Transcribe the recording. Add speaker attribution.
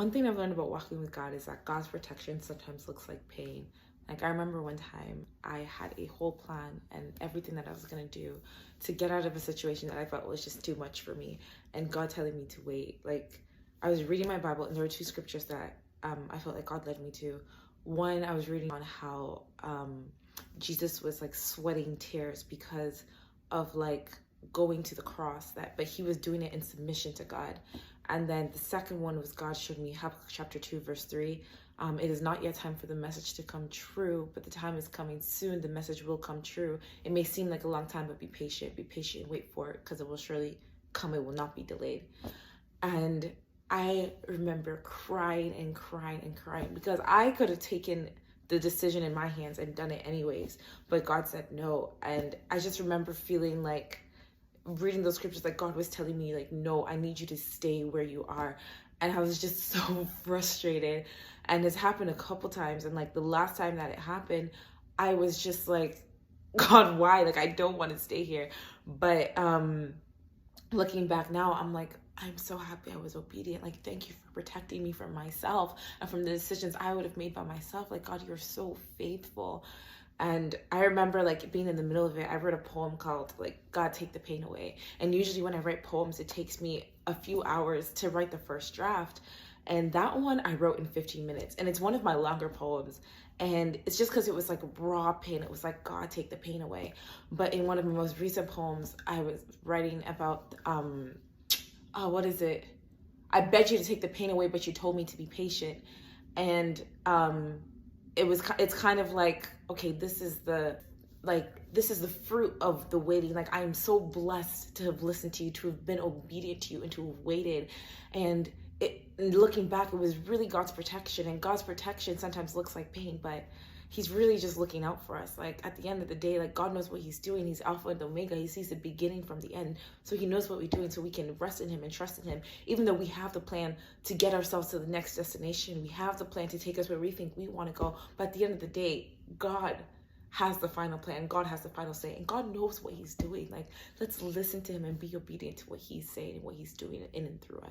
Speaker 1: one thing I've learned about walking with God is that God's protection sometimes looks like pain. Like, I remember one time I had a whole plan and everything that I was going to do to get out of a situation that I felt was just too much for me, and God telling me to wait. Like, I was reading my Bible, and there were two scriptures that I felt like God led me to. One, I was reading on how Jesus was like sweating tears because of like going to the cross, but he was doing it in submission to God. And then the second one was God showed me Habakkuk chapter 2 verse 3. It is not yet time for the message to come true, but the time is coming soon. The message will come true. It may seem like a long time, but be patient, wait for it, because it will surely come. It will not be delayed. And I remember crying and crying and crying because I could have taken the decision in my hands and done it anyways, but God said no. And I just remember feeling like, reading those scriptures, like God was telling me like, no, I need you to stay where you are. And I was just so frustrated. And it's happened a couple times, and like the last time that it happened, I was just like, God, why? Like, I don't want to stay here. But looking back now, I'm like, I'm so happy I was obedient. Like, thank you for protecting me from myself and from the decisions I would have made by myself. Like, God, you're so faithful. And I remember like being in the middle of it, I wrote a poem called like, God, take the pain away. And usually when I write poems, it takes me a few hours to write the first draft. And that one I wrote in 15 minutes. And it's one of my longer poems. And it's just because it was like raw pain. It was like, God, take the pain away. But in one of my most recent poems, I was writing about, what is it? I begged you to take the pain away, but you told me to be patient. And it's kind of like, okay, this is the fruit of the waiting. Like, I am so blessed to have listened to you, to have been obedient to you, and to have waited. And looking back, it was really God's protection. And God's protection sometimes looks like pain, but he's really just looking out for us. Like, at the end of the day, like, God knows what he's doing. He's Alpha and Omega. He sees the beginning from the end. So he knows what we're doing, so we can rest in him and trust in him. Even though we have the plan to get ourselves to the next destination, we have the plan to take us where we think we want to go. But at the end of the day, God has the final plan. God has the final say. And God knows what he's doing. Like, let's listen to him and be obedient to what he's saying and what he's doing in and through us.